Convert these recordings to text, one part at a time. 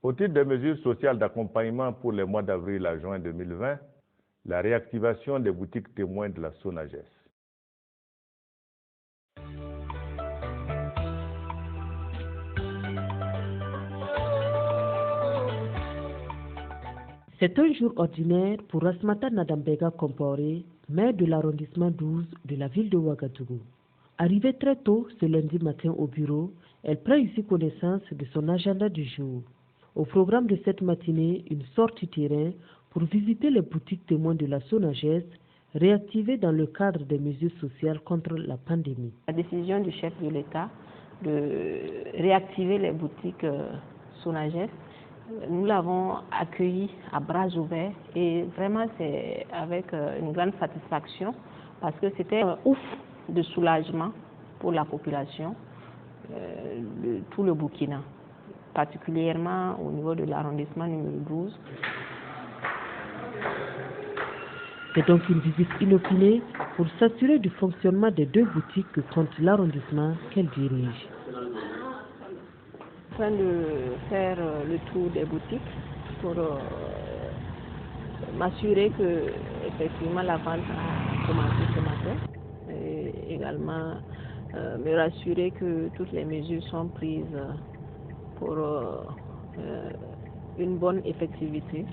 Au titre des mesures sociales d'accompagnement pour les mois d'avril à juin 2020, la réactivation des boutiques témoins de la SONAGES. C'est un jour ordinaire pour Rasmata Nadambega Komporé, maire de l'arrondissement 12 de la ville de Ouagadougou. Arrivée très tôt ce lundi matin au bureau, elle prend ici connaissance de son agenda du jour. Au programme de cette matinée, une sortie terrain pour visiter les boutiques témoins de la SONAGES réactivées dans le cadre des mesures sociales contre la pandémie. La décision du chef de l'État de réactiver les boutiques SONAGES, nous l'avons accueilli à bras ouverts et vraiment c'est avec une grande satisfaction parce que c'était un ouf de soulagement pour la population de tout le Burkina, particulièrement au niveau de l'arrondissement numéro 12. C'est donc une visite inopinée pour s'assurer du fonctionnement des deux boutiques que compte l'arrondissement qu'elle dirige. En train de faire le tour des boutiques pour m'assurer que effectivement la vente a commencé ce matin et également me rassurer que toutes les mesures sont prises pour une bonne effectivité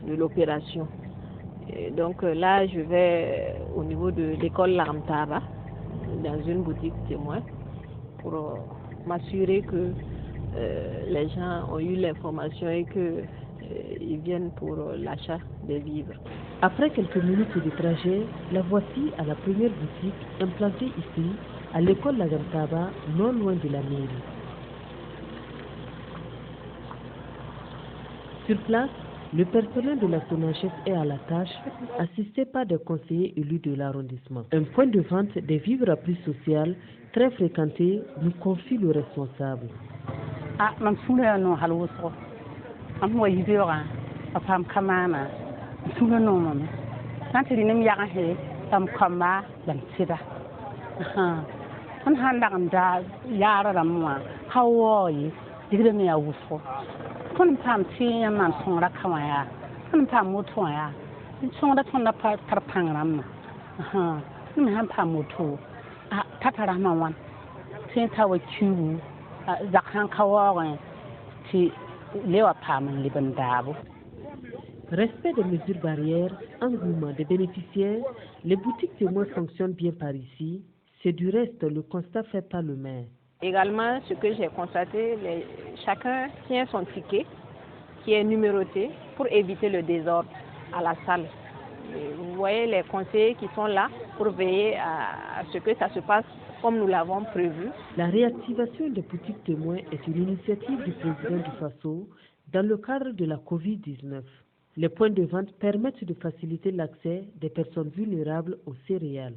de l'opération. Et donc là je vais au niveau de l'école Laramtaba dans une boutique témoin pour m'assurer que les gens ont eu l'information et qu'ils viennent pour l'achat des vivres. Après quelques minutes de trajet, la voici à la première boutique implantée ici, à l'école Laramtaba, non loin de la mairie. Sur place, le personnel de la SONAGES est à la tâche, assisté par des conseillers élus de l'arrondissement. Un point de vente des vivres à prix social très fréquenté nous confie le responsable. Respect des mesures barrières, engouement des bénéficiaires, les boutiques témoins fonctionnent bien par ici. C'est du reste le constat fait par le maire. Également, ce que j'ai constaté, chacun tient son ticket qui est numéroté pour éviter le désordre à la salle. Et vous voyez les conseillers qui sont là pour veiller à ce que ça se passe comme nous l'avons prévu. La réactivation des boutiques témoins est une initiative du président du FASO dans le cadre de la Covid-19. Les points de vente permettent de faciliter l'accès des personnes vulnérables aux céréales.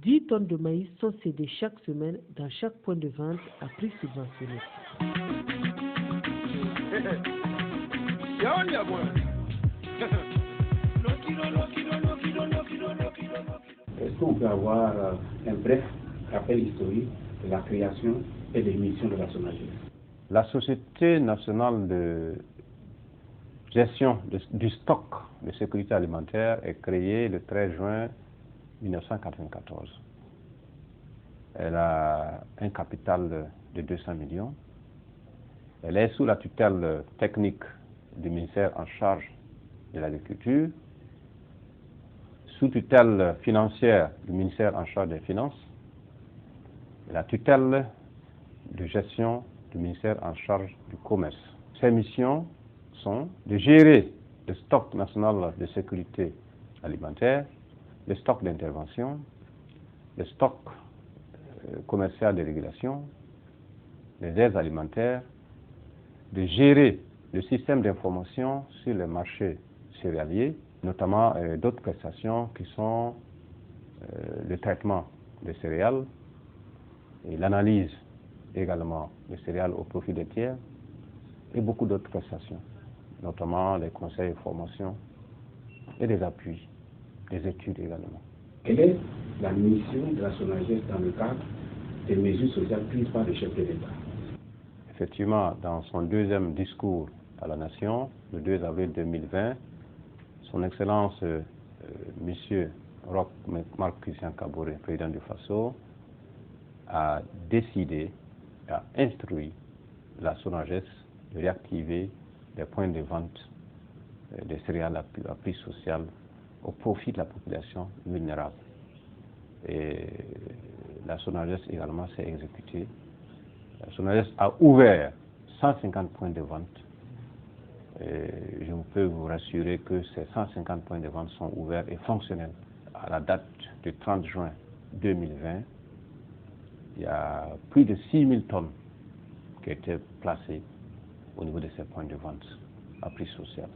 10 tonnes de maïs sont cédées chaque semaine dans chaque point de vente à prix subventionné. Est-ce qu'on peut avoir un bref rappel historique de la création et des missions de la SONAGES? La Société nationale de gestion du stock de sécurité alimentaire est créée le 13 juin 1994. Elle a un capital de 200 millions. Elle est sous la tutelle technique du ministère en charge de l'agriculture, sous tutelle financière du ministère en charge des finances, et la tutelle de gestion du ministère en charge du commerce. Ces missions sont de gérer le stock national de sécurité alimentaire, le stock d'intervention, le stock commercial de régulation, les aides alimentaires, de gérer le système d'information sur les marchés céréaliers, notamment d'autres prestations qui sont le traitement des céréales et l'analyse également des céréales au profit des tiers et beaucoup d'autres prestations, notamment les conseils et formations et des appuis, des études également. Quelle est la mission de la SONAGES dans le cadre des mesures sociales prises par le chef de l'État? Effectivement, dans son deuxième discours à la nation le 2 avril 2020, son Excellence Monsieur Roch Marc Christian Kaboré, président du FASO, a décidé, a instruit la SONAGES de réactiver les points de vente des céréales à prix social au profit de la population vulnérable. Et la SONAGES également s'est exécutée. La SONAGES a ouvert 150 points de vente. Et je peux vous rassurer que ces 150 points de vente sont ouverts et fonctionnels. À la date du 30 juin 2020, il y a plus de 6000 tonnes qui étaient placées au niveau de ces points de vente à prix social.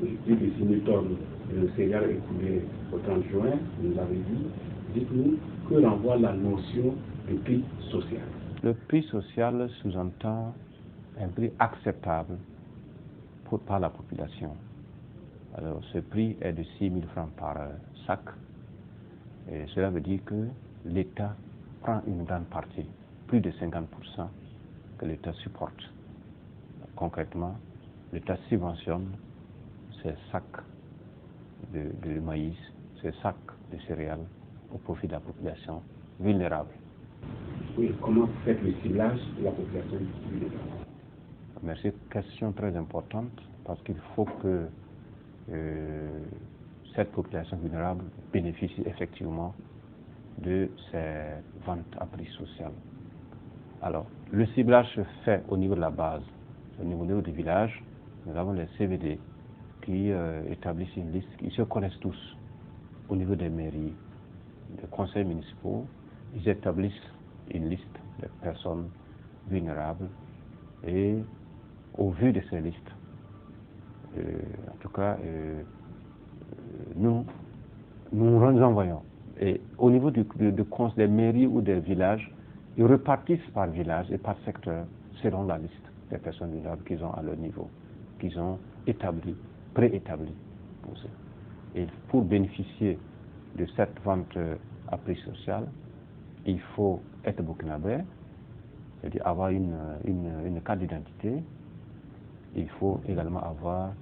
Oui, plus de 6000 tonnes de céréales écoulées au 30 juin, vous l'avez dit. Dites-nous, que renvoie la notion de prix social? Le prix social sous-entend un prix acceptable par la population. Alors, ce prix est de 6 000 francs par sac. Et cela veut dire que l'État prend une grande partie, plus de 50% que l'État supporte. Concrètement, l'État subventionne ces sacs de maïs, ces sacs de céréales au profit de la population vulnérable. Oui, comment vous faites le ciblage de la population vulnérable? Merci, question très importante, parce qu'il faut que cette population vulnérable bénéficie effectivement de ces ventes à prix social. Alors, le ciblage se fait au niveau de la base, au niveau du village. Nous avons les CVD qui établissent une liste, ils se connaissent tous au niveau des mairies, des conseils municipaux. Ils établissent une liste de personnes vulnérables et au vu de ces listes, en tout cas, nous envoyons. Et au niveau des mairies ou des villages, ils repartissent par village et par secteur selon la liste des personnes vulnérables qu'ils ont à leur niveau, qu'ils ont préétabli. Et pour bénéficier de cette vente à prix social, il faut être burkinabé, c'est-à-dire avoir une carte d'identité. Il faut également avoir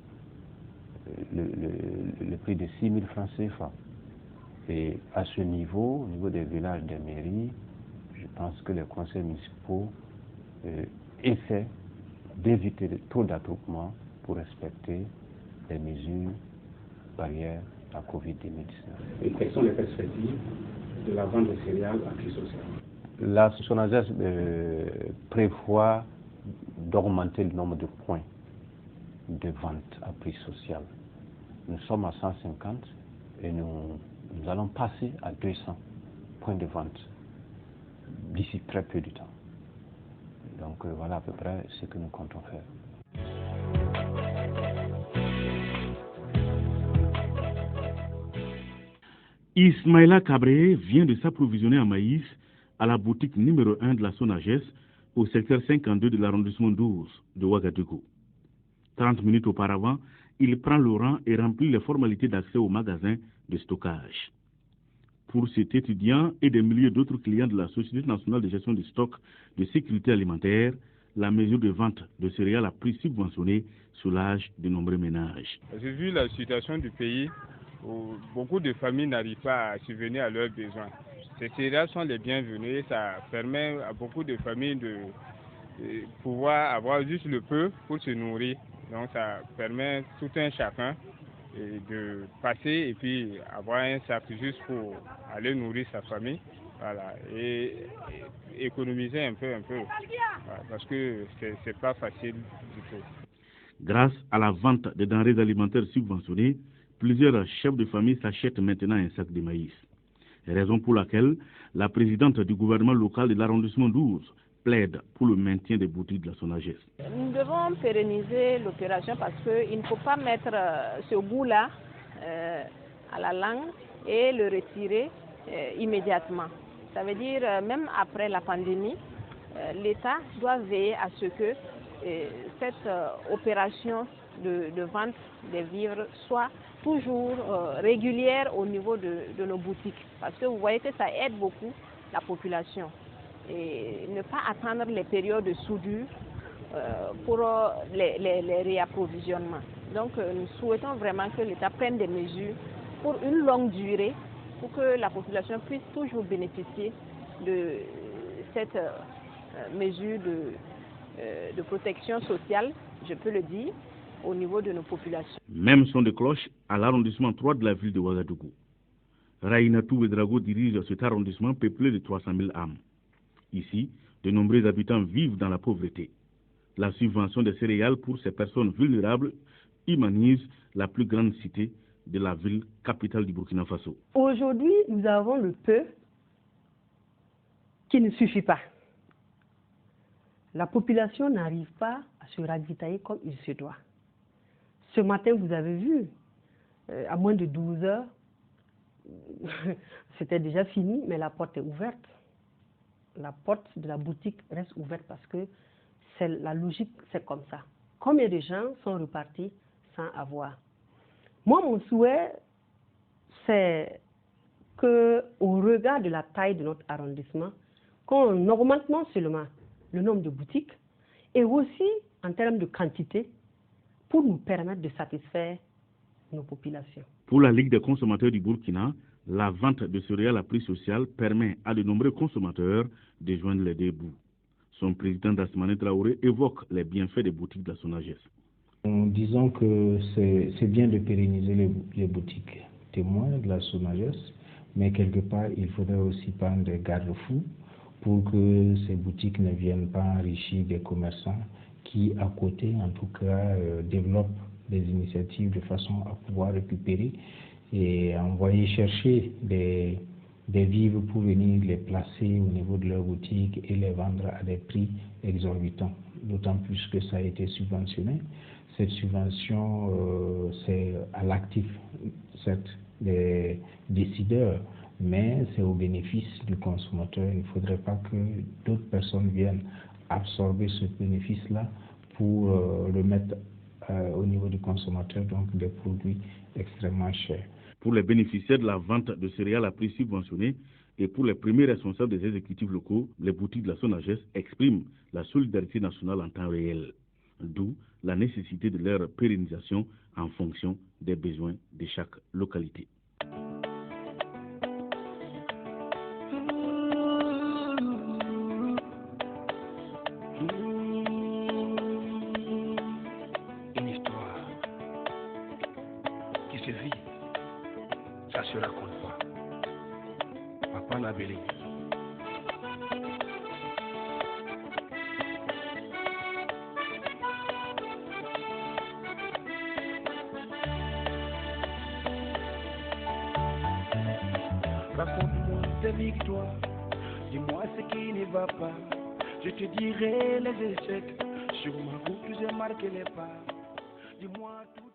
le prix de 6 000 francs CFA. Et à ce niveau, au niveau des villages, des mairies, je pense que les conseils municipaux essaient d'éviter le taux d'attroupement pour respecter les mesures barrières à la COVID-19. Et quelles sont les perspectives de la vente de céréales à prix social? La SONAGES prévoit d'augmenter le nombre de points de vente à prix social. Nous sommes à 150 et nous allons passer à 200 points de vente d'ici très peu de temps. Donc voilà à peu près ce que nous comptons faire. Ismaïla Kabré vient de s'approvisionner en maïs à la boutique numéro 1 de la SONAGES au secteur 52 de l'arrondissement 12 de Ouagadougou. 30 minutes auparavant, il prend le rang et remplit les formalités d'accès au magasin de stockage. Pour cet étudiant et des milliers d'autres clients de la Société nationale de gestion des stocks de sécurité alimentaire, la mesure de vente de céréales à prix subventionné soulage de nombreux ménages. J'ai vu la situation du pays où beaucoup de familles n'arrivent pas à subvenir à leurs besoins. Ces céréales sont les bienvenues et ça permet à beaucoup de familles de pouvoir avoir juste le peu pour se nourrir. Donc ça permet tout un chacun de passer et puis avoir un sac juste pour aller nourrir sa famille, voilà, et économiser un peu, voilà, parce que c'est pas facile du tout. Grâce à la vente des denrées alimentaires subventionnées, plusieurs chefs de famille s'achètent maintenant un sac de maïs. Raison pour laquelle la présidente du gouvernement local de l'arrondissement 12 plaide pour le maintien des boutiques de la SONAGES. Nous devons pérenniser l'opération parce qu'il ne faut pas mettre ce goût-là à la langue et le retirer immédiatement. Ça veut dire, même après la pandémie, l'État doit veiller à ce que cette opération de vente des vivres soit toujours régulière au niveau de nos boutiques. Parce que vous voyez que ça aide beaucoup la population. Et ne pas attendre les périodes de soudure pour les réapprovisionnements. Donc nous souhaitons vraiment que l'État prenne des mesures pour une longue durée, pour que la population puisse toujours bénéficier de cette mesure de protection sociale, je peux le dire, au niveau de nos populations. Même son de cloche à l'arrondissement 3 de la ville de Ouagadougou. Raïnatou Ouedraogo dirige cet arrondissement peuplé de 300 000 âmes. Ici, de nombreux habitants vivent dans la pauvreté. La subvention des céréales pour ces personnes vulnérables humanise la plus grande cité de la ville capitale du Burkina Faso. Aujourd'hui, nous avons le peu qui ne suffit pas. La population n'arrive pas à se ravitailler comme il se doit. Ce matin, vous avez vu, à moins de 12 heures, c'était déjà fini, mais la porte est ouverte. La porte de la boutique reste ouverte parce que la logique, c'est comme ça. Combien de gens sont repartis sans avoir? Moi, mon souhait, c'est qu'au regard de la taille de notre arrondissement, qu'on augmente non seulement le nombre de boutiques, et aussi en termes de quantité, pour nous permettre de satisfaire nos populations. Pour la Ligue des consommateurs du Burkina, la vente de céréales à prix social permet à de nombreux consommateurs de joindre les deux bouts. Son président Dasmane Traoré évoque les bienfaits des boutiques de la SONAGES. Disons que c'est bien de pérenniser les boutiques témoins de la SONAGES, mais quelque part, il faudrait aussi prendre des garde-fous pour que ces boutiques ne viennent pas enrichir des commerçants qui, à côté, en tout cas, développent des initiatives de façon à pouvoir récupérer et envoyer chercher des vivres pour venir les placer au niveau de leur boutique et les vendre à des prix exorbitants. D'autant plus que ça a été subventionné. Cette subvention, c'est à l'actif, certes, des décideurs, mais c'est au bénéfice du consommateur. Il ne faudrait pas que d'autres personnes viennent absorber ce bénéfice-là pour le mettre au niveau du consommateur, donc des produits extrêmement chers. Pour les bénéficiaires de la vente de céréales à prix subventionné et pour les premiers responsables des exécutifs locaux, les boutiques de la SONAGES expriment la solidarité nationale en temps réel, d'où la nécessité de leur pérennisation en fonction des besoins de chaque localité. Une histoire qui se vit, ça se raconte pas. Papa Nabélé. Raconte-moi tes victoires, dis-moi ce qui ne va pas. Je te dirai les échecs, sur ma route j'ai marqué les pas. Dis-moi tout.